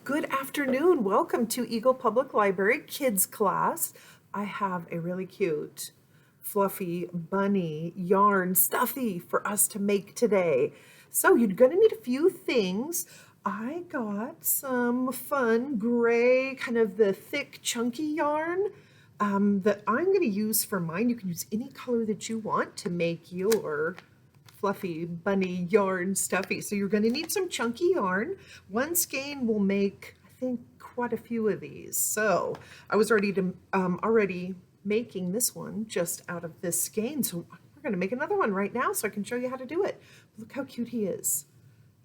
Good afternoon. Welcome to Eagle Public Library Kids class. I have a really cute, fluffy bunny yarn Stuffy for us to make today. So you're going to need a few things. I got some fun gray, kind of the thick, chunky yarn that I'm going to use for mine. You can use any color that you want to make your fluffy bunny yarn Stuffy. So you're going to need some chunky yarn. One skein will make, I think, quite a few of these. So I was already making this one just out of this skein. So we're going to make another one right now so I can show you how to do it. Look how cute he is.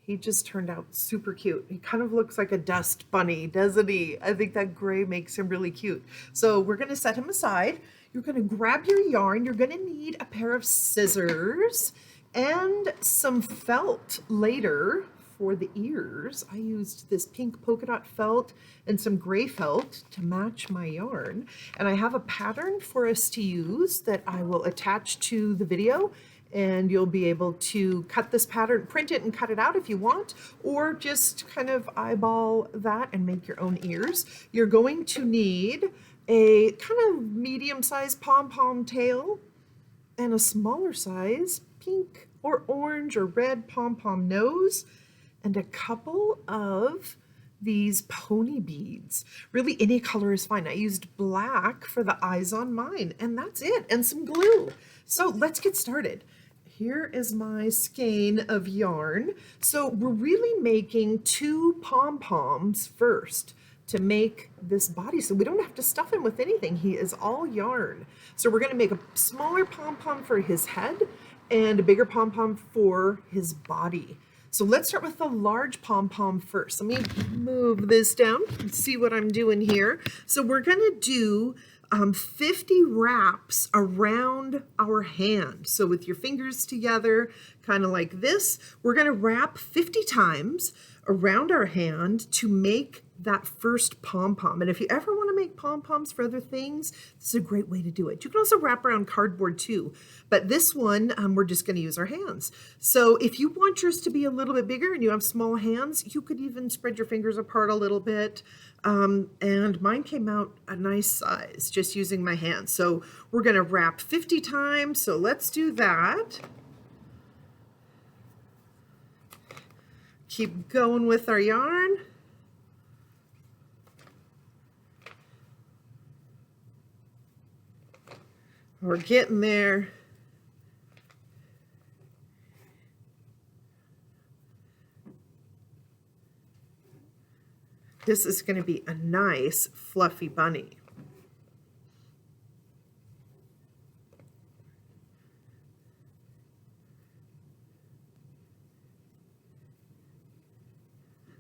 He just turned out super cute. He kind of looks like a dust bunny, doesn't he? I think that gray makes him really cute. So we're going to set him aside. You're going to grab your yarn. You're going to need a pair of scissors and some felt later for the ears. I used this pink polka dot felt and some gray felt to match my yarn. And I have a pattern for us to use that I will attach to the video, and you'll be able to cut this pattern, print it and cut it out if you want, or just kind of eyeball that and make your own ears. You're going to need a kind of medium-sized pom-pom tail and a smaller size pink or orange or red pom-pom nose, and a couple of these pony beads. Really, any color is fine. I used black for the eyes on mine, and that's it, and some glue. So let's get started. Here is my skein of yarn. So we're really making 2 pom-poms first to make this body, so we don't have to stuff him with anything. He is all yarn. So we're going to make a smaller pom-pom for his head and a bigger pom-pom for his body. So let's start with the large pom-pom first. Let me move this down and see what I'm doing here. So we're going to do 50 wraps around our hand. So with your fingers together, kind of like this, we're going to wrap 50 times around our hand to make that first pom-pom. And if you ever want to make pom-poms for other things, this is a great way to do it. You can also wrap around cardboard too, but this one, we're just going to use our hands. So if you want yours to be a little bit bigger and you have small hands, you could even spread your fingers apart a little bit. And mine came out a nice size just using my hands. So we're going to wrap 50 times. So let's do that. Keep going with our yarn. We're getting there. This is going to be a nice fluffy bunny.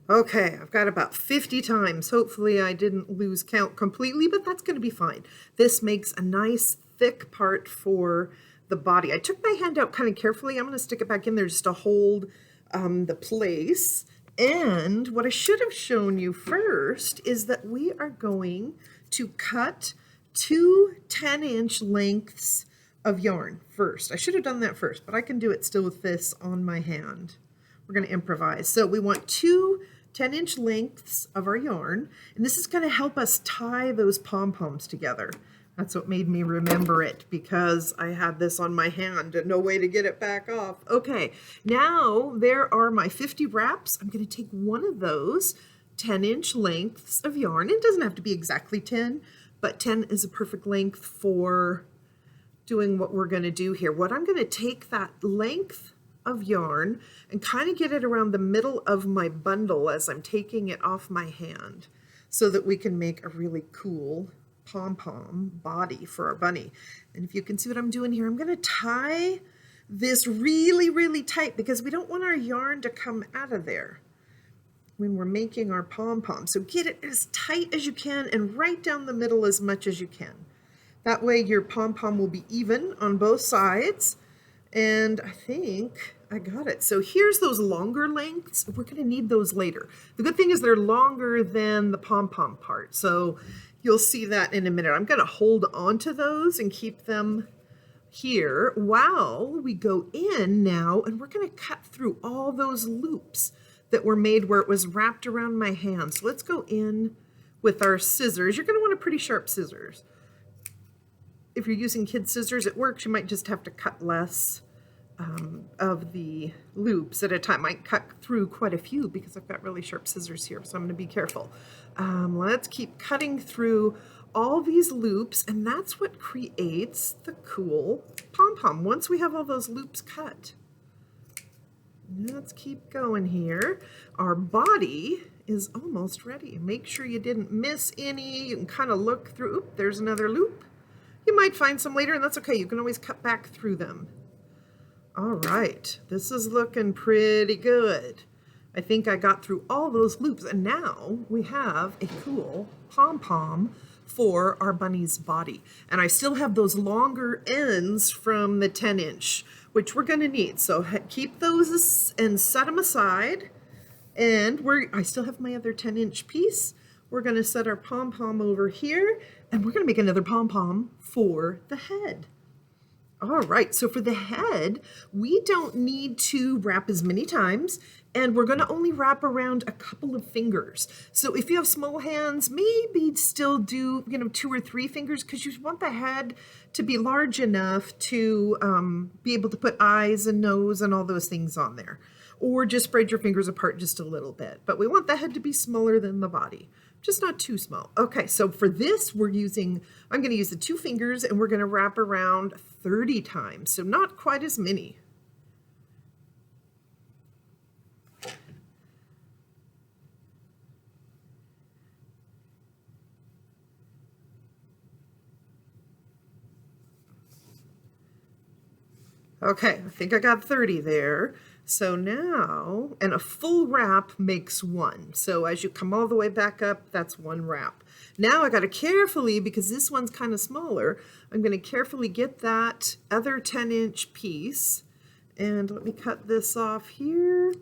Okay, I've got about 50 times. Hopefully I didn't lose count completely, but that's going to be fine. This makes a nice thick part for the body. I took my hand out kind of carefully. I'm going to stick it back in there just to hold the place. And what I should have shown you first is that we are going to cut 2 10-inch lengths of yarn first. I should have done that first, but I can do it still with this on my hand. We're going to improvise. So we want 2 10-inch lengths of our yarn, and this is going to help us tie those pom-poms together. That's what made me remember it, because I had this on my hand and no way to get it back off. Okay, now there are my 50 wraps. I'm going to take one of those 10-inch lengths of yarn. It doesn't have to be exactly 10, but 10 is a perfect length for doing what we're going to do here. What I'm going to take that length of yarn and kind of get it around the middle of my bundle as I'm taking it off my hand so that we can make a really cool pom-pom body for our bunny. And if you can see what I'm doing here, I'm going to tie this really, really tight because we don't want our yarn to come out of there when we're making our pom-pom. So get it as tight as you can and right down the middle as much as you can. That way your pom-pom will be even on both sides. And I think I got it. So here's those longer lengths. We're going to need those later. The good thing is they're longer than the pom-pom part. So you'll see that in a minute. I'm going to hold on to those and keep them here while we go in now, and we're going to cut through all those loops that were made where it was wrapped around my hand. So let's go in with our scissors. You're going to want a pretty sharp scissors. If you're using kid scissors, it works. You might just have to cut less of the loops at a time. I cut through quite a few because I've got really sharp scissors here, so I'm going to be careful. Let's keep cutting through all these loops, and that's what creates the cool pom-pom once we have all those loops cut. Let's keep going here. Our body is almost ready. Make sure you didn't miss any. You can kind of look through. Oop, there's another loop. You might find some later, and that's okay. You can always cut back through them. All right, this is looking pretty good. I think I got through all those loops, and now we have a cool pom-pom for our bunny's body. And I still have those longer ends from the 10-inch, which we're gonna need. So keep those and set them aside. And I still have my other 10-inch piece. We're gonna set our pom-pom over here, and we're gonna make another pom-pom for the head. All right, so for the head, we don't need to wrap as many times, and we're gonna only wrap around a couple of fingers. So if you have small hands, maybe still do 2 or 3 fingers, because you want the head to be large enough to be able to put eyes and nose and all those things on there. Or just spread your fingers apart just a little bit. But we want the head to be smaller than the body, just not too small. Okay, so for this, I'm gonna use the 2 fingers, and we're gonna wrap around 30 times, so not quite as many. Okay, I think I got 30 there. So now, and a full wrap makes 1. So as you come all the way back up, that's 1 wrap. Now I got to carefully, because this one's kind of smaller, I'm going to carefully get that other 10-inch piece. And let me cut this off here.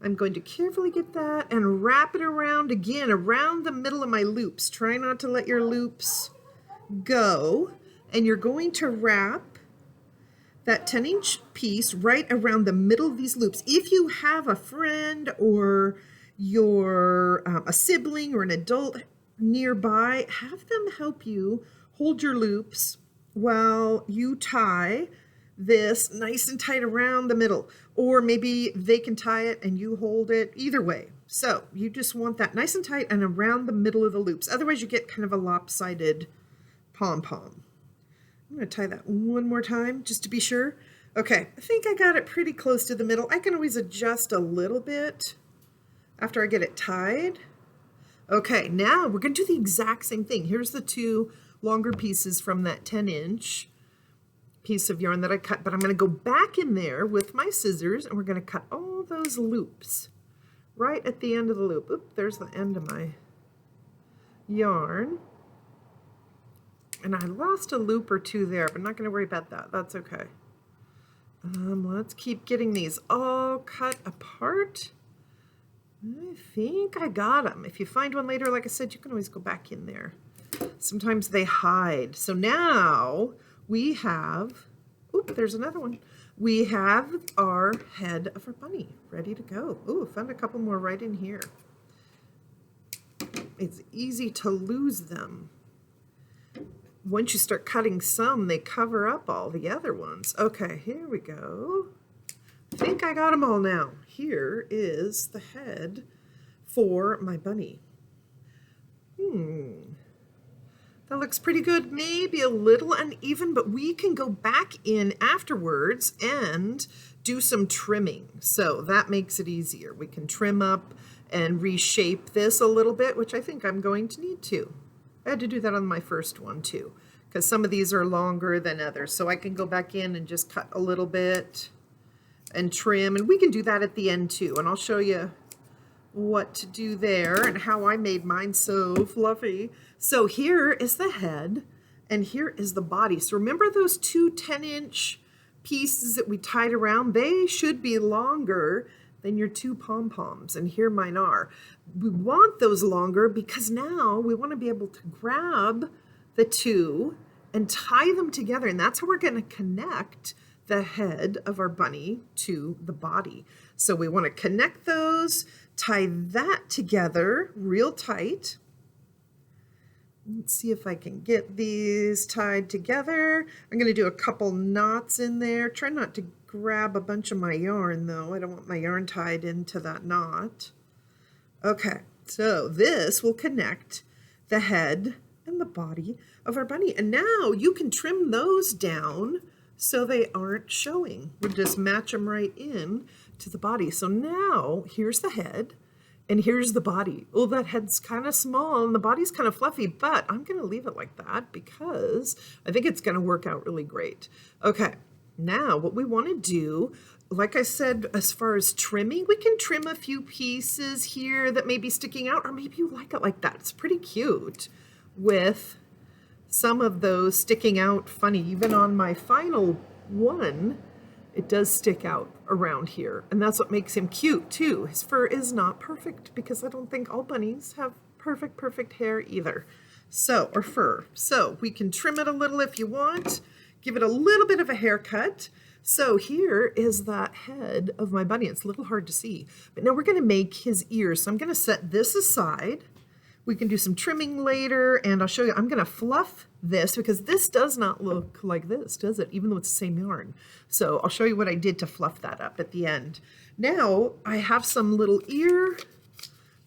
I'm going to carefully get that and wrap it around again, around the middle of my loops. Try not to let your loops go. And you're going to wrap that 10-inch piece right around the middle of these loops. If you have a friend or a sibling or an adult nearby, have them help you hold your loops while you tie this nice and tight around the middle. Or maybe they can tie it and you hold it. Either way. So you just want that nice and tight and around the middle of the loops. Otherwise you get kind of a lopsided pom-pom. I'm going to tie that one more time just to be sure. Okay, I think I got it pretty close to the middle. I can always adjust a little bit after I get it tied. Okay, now we're going to do the exact same thing. Here's the 2 longer pieces from that 10-inch piece of yarn that I cut, but I'm going to go back in there with my scissors, and we're going to cut all those loops right at the end of the loop. Oop, there's the end of my yarn. And I lost a loop or 2 there, but I'm not going to worry about that. That's okay. Let's keep getting these all cut apart. I think I got them. If you find one later, like I said, you can always go back in there. Sometimes they hide. So now we have, oop, there's another one. We have our head of our bunny ready to go. Ooh, found a couple more right in here. It's easy to lose them. Once you start cutting some, they cover up all the other ones. Okay, here we go. I think I got them all now. Here is the head for my bunny. That looks pretty good. Maybe a little uneven, but we can go back in afterwards and do some trimming. So that makes it easier. We can trim up and reshape this a little bit, which I think I'm going to need to. I had to do that on my first one too, because some of these are longer than others. So I can go back in and just cut a little bit and trim, and we can do that at the end too. And I'll show you what to do there and how I made mine so fluffy. So here is the head and here is the body. So remember those 2 10-inch pieces that we tied around? They should be longer than your 2 pom-poms, and here mine are. We want those longer because now we want to be able to grab the 2 and tie them together, and that's how we're going to connect the head of our bunny to the body. So we want to connect those, tie that together real tight. Let's see if I can get these tied together. I'm going to do a couple knots in there. Try not to grab a bunch of my yarn though. I don't want my yarn tied into that knot. Okay, so this will connect the head and the body of our bunny. And now you can trim those down so they aren't showing. We'll just match them right in to the body. So now here's the head and here's the body. Oh, that head's kind of small and the body's kind of fluffy, but I'm gonna leave it like that because I think it's gonna work out really great. Okay, now what we wanna do, like I said, as far as trimming, we can trim a few pieces here that may be sticking out, or maybe you like it like that. It's pretty cute with some of those sticking out funny. Even on my final one, it does stick out around here. And that's what makes him cute too. His fur is not perfect because I don't think all bunnies have perfect hair either. So, or fur. So we can trim it a little if you want, give it a little bit of a haircut. So here is that head of my bunny. It's a little hard to see, but now we're gonna make his ears. So I'm gonna set this aside. We can do some trimming later, and I'll show you. I'm gonna fluff this because this does not look like this, does it? Even though it's the same yarn. So I'll show you what I did to fluff that up at the end. Now I have some little ear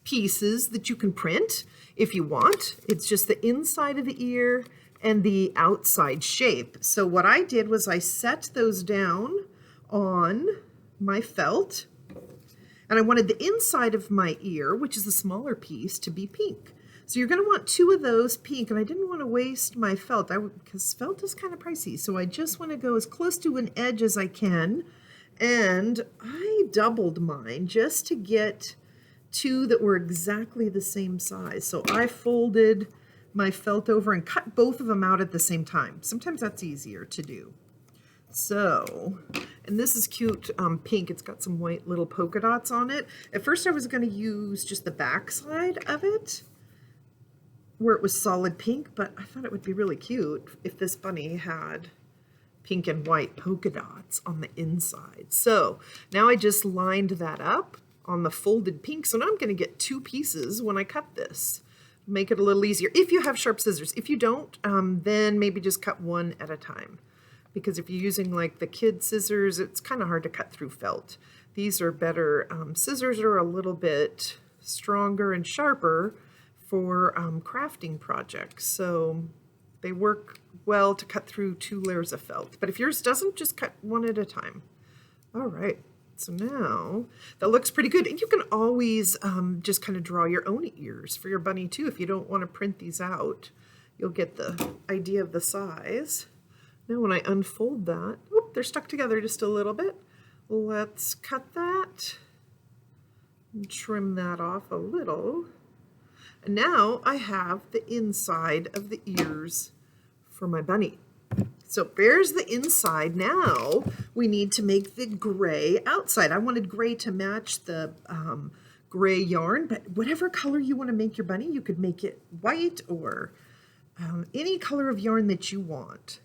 pieces that you can print if you want. It's just the inside of the ear and the outside shape. So what I did was I set those down on my felt, and I wanted the inside of my ear, which is the smaller piece, to be pink. So you're gonna want 2 of those pink, and I didn't wanna waste my felt because felt is kind of pricey. So I just wanna go as close to an edge as I can. And I doubled mine just to get 2 that were exactly the same size. So I folded my felt over and cut both of them out at the same time. Sometimes that's easier to do. So, and this is cute pink. It's got some white little polka dots on it. At first I was going to use just the back side of it where it was solid pink, but I thought it would be really cute if this bunny had pink and white polka dots on the inside. So now I just lined that up on the folded pink. So now I'm going to get 2 pieces when I cut this. Make it a little easier if you have sharp scissors. If you don't, then maybe just cut one at a time. Because if you're using like the kid scissors, it's kind of hard to cut through felt. These are better. Scissors are a little bit stronger and sharper for crafting projects. So they work well to cut through 2 layers of felt. But if yours doesn't, just cut one at a time. All right. So now that looks pretty good. And you can always just kind of draw your own ears for your bunny too. If you don't want to print these out, you'll get the idea of the size. Now when I unfold that, whoop, they're stuck together just a little bit. Let's cut that and trim that off a little. And now I have the inside of the ears for my bunny. So there's the inside. Now we need to make the gray outside. I wanted gray to match the gray yarn, but whatever color you want to make your bunny, you could make it white or any color of yarn that you want.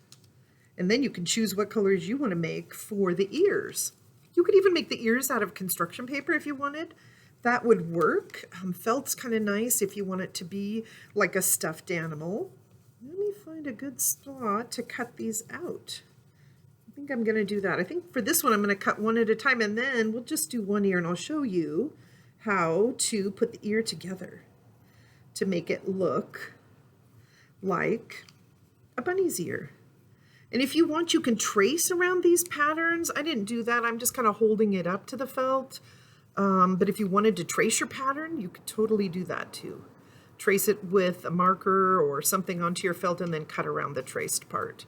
And then you can choose what colors you want to make for the ears. You could even make the ears out of construction paper if you wanted. That would work. Felt's kind of nice if you want it to be like a stuffed animal. Let me find a good spot to cut these out. I think I'm going to do that. I think for this one I'm going to cut one at a time, and then we'll just do one ear and I'll show you how to put the ear together to make it look like a bunny's ear. And if you want, you can trace around these patterns. I didn't do that. I'm just kind of holding it up to the felt. But if you wanted to trace your pattern, you could totally do that too. Trace it with a marker or something onto your felt and then cut around the traced part.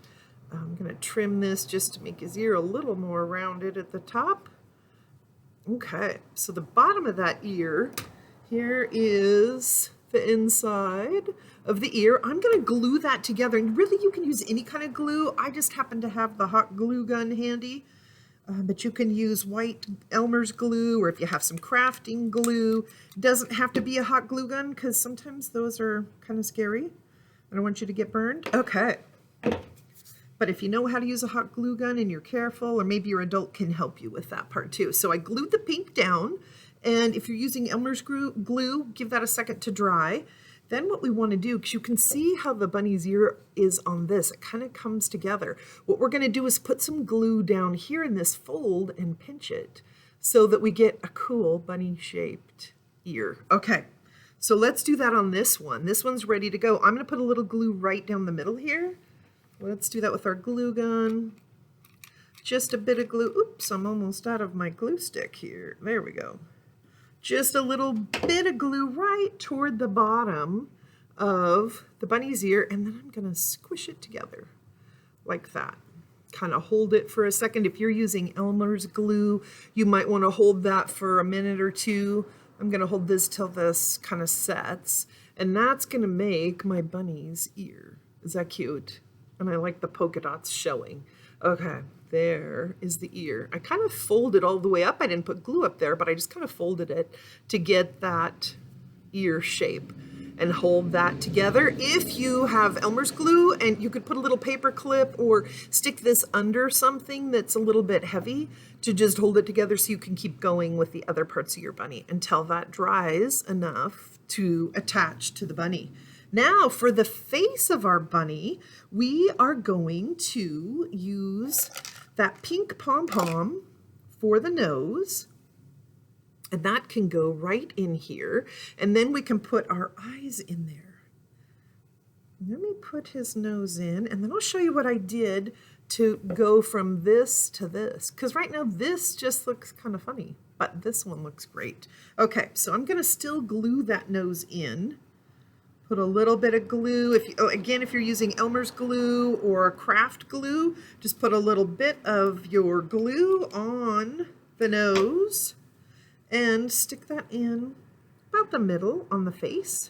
I'm going to trim this just to make his ear a little more rounded at the top. Okay, so the bottom of that ear, here is the inside of the ear. I'm going to glue that together, and really you can use any kind of glue. I just happen to have the hot glue gun handy, but you can use white Elmer's glue, or if you have some crafting glue. It doesn't have to be a hot glue gun because sometimes those are kind of scary. I don't want you to get burned. Okay, But if you know how to use a hot glue gun and you're careful, or maybe your adult can help you with that part too. So I glued the pink down, and if you're using Elmer's glue, give that a second to dry. Then what we want to do, because you can see how the bunny's ear is on this, it kind of comes together. What we're going to do is put some glue down here in this fold and pinch it so that we get a cool bunny-shaped ear. Okay, so let's do that on this one. This one's ready to go. I'm going to put a little glue right down the middle here. Let's do that with our glue gun. Just a bit of glue. Oops, I'm almost out of my glue stick here. There we go. Just a little bit of glue right toward the bottom of the bunny's ear, and then I'm going to squish it together like that. Kind of hold it for a second. If you're using Elmer's glue, you might want to hold that for a minute or two. I'm going to hold this till this kind of sets, and that's going to make my bunny's ear. Is that cute? And I like the polka dots showing. Okay, there is the ear. I kind of folded all the way up. I didn't put glue up there, but I just kind of folded it to get that ear shape and hold that together. If you have Elmer's glue, and you could put a little paper clip or stick this under something that's a little bit heavy to just hold it together so you can keep going with the other parts of your bunny until that dries enough to attach to the bunny. Now for the face of our bunny, we are going to use that pink Pom Pom for the nose. And that can go right in here. And then we can put our eyes in there. Let me put his nose in, and then I'll show you what I did to go from this to this. Because right now this just looks kind of funny, but this one looks great. Okay, so I'm going to still glue that nose in. Put a little bit of glue. Again, if you're using Elmer's glue or craft glue, just put a little bit of your glue on the nose and stick that in about the middle on the face.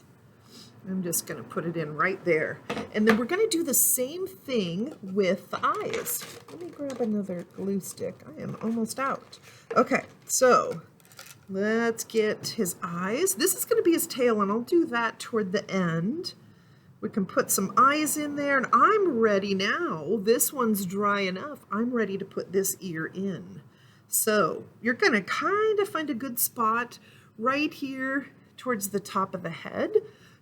I'm just going to put it in right there. And then we're going to do the same thing with the eyes. Let me grab another glue stick. I am almost out. Okay, so let's get his eyes. This is going to be his tail, and I'll do that toward the end. We can put some eyes in there, and I'm ready now. This one's dry enough. I'm ready to put this ear in. So you're going to kind of find a good spot right here towards the top of the head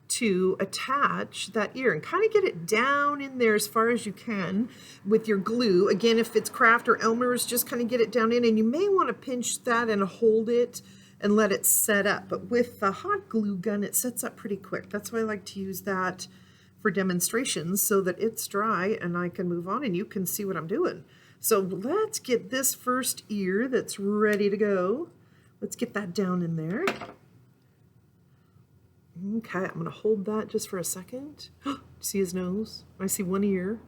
to attach that ear and kind of get it down in there as far as you can with your glue. Again, if it's craft or Elmer's, just kind of get it down in, and you may want to pinch that and hold it and let it set up. But with the hot glue gun, it sets up pretty quick. That's why I like to use that for demonstrations so that it's dry and I can move on and you can see what I'm doing. So let's get this first ear that's ready to go. Let's get that down in there. Okay, I'm going to hold that just for a second. See his nose? I see one ear.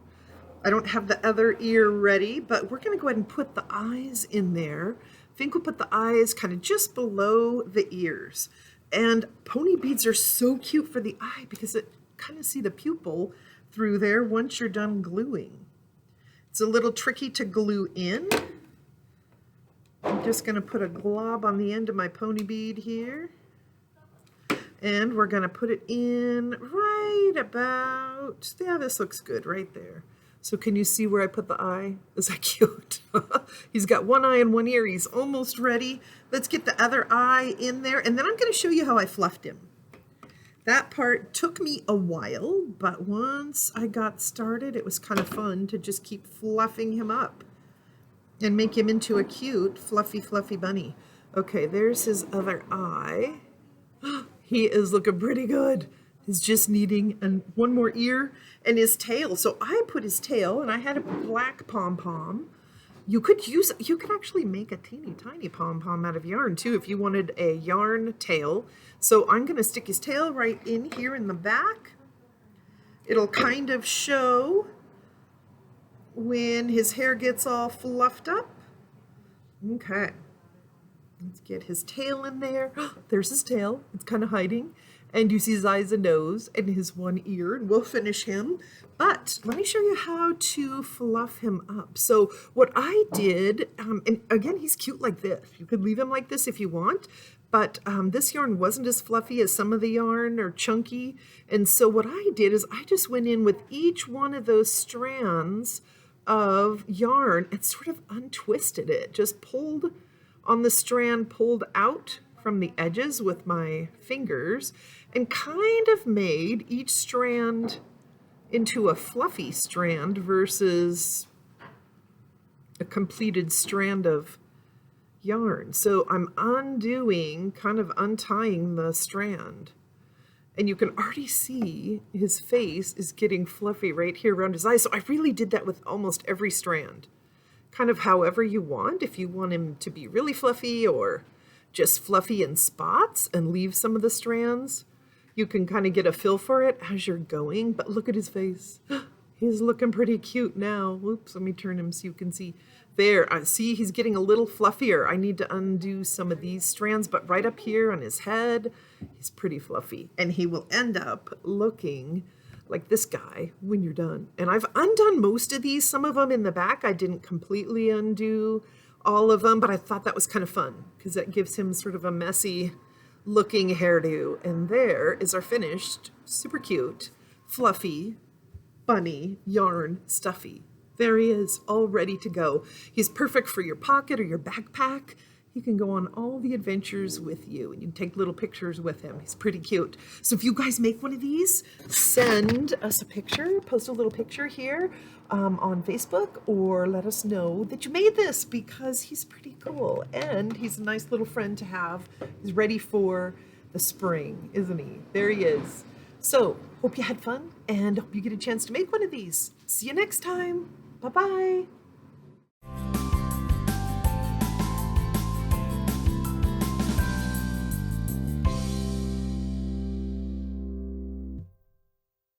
I don't have the other ear ready, but we're going to go ahead and put the eyes in there. I think we'll put the eyes kind of just below the ears. And pony beads are so cute for the eye because it kind of see the pupil through there once you're done gluing. It's a little tricky to glue in. I'm just going to put a glob on the end of my pony bead here. And we're going to put it in right about, yeah, this looks good right there. So can you see where I put the eye? Is that cute? He's got one eye and one ear. He's almost ready. Let's get the other eye in there. And then I'm going to show you how I fluffed him. That part took me a while, but once I got started, it was kind of fun to just keep fluffing him up and make him into a cute, fluffy, fluffy bunny. Okay, there's his other eye. He is looking pretty good. He's just needing one more ear and his tail. So I put his tail, and I had a black Pom Pom. You could actually make a teeny tiny Pom Pom out of yarn too if you wanted a yarn tail. So I'm going to stick his tail right in here in the back. It'll kind of show when his hair gets all fluffed up. Okay. Let's get his tail in there. There's his tail. It's kind of hiding. And you see his eyes and nose and his one ear, and we'll finish him. But let me show you how to fluff him up. So what I did, and again, he's cute like this. You could leave him like this if you want, but this yarn wasn't as fluffy as some of the yarn or chunky. And so what I did is I just went in with each one of those strands of yarn and sort of untwisted it. Just pulled on the strand, pulled out from the edges with my fingers, and kind of made each strand into a fluffy strand versus a completed strand of yarn. So I'm undoing, kind of untying the strand. And you can already see his face is getting fluffy right here around his eyes. So I really did that with almost every strand. Kind of however you want. If you want him to be really fluffy or just fluffy in spots and leave some of the strands, you can kind of get a feel for it as you're going. But look at his face. He's looking pretty cute now. Whoops, let me turn him so you can see. There, see, he's getting a little fluffier. I need to undo some of these strands, but right up here on his head, he's pretty fluffy. And he will end up looking like this guy when you're done. And I've undone most of these. Some of them in the back, I didn't completely undo all of them, but I thought that was kind of fun because that gives him sort of a messy looking hairdo. And there is our finished, super cute, fluffy, bunny yarn Stuffy. There he is, all ready to go. He's perfect for your pocket or your backpack. He can go on all the adventures with you, and you can take little pictures with him. He's pretty cute. So if you guys make one of these, send us a picture, post a little picture here on Facebook, or let us know that you made this because he's pretty cool, and he's a nice little friend to have. He's ready for the spring, isn't he? There he is. So, hope you had fun, and hope you get a chance to make one of these. See you next time. Bye-bye.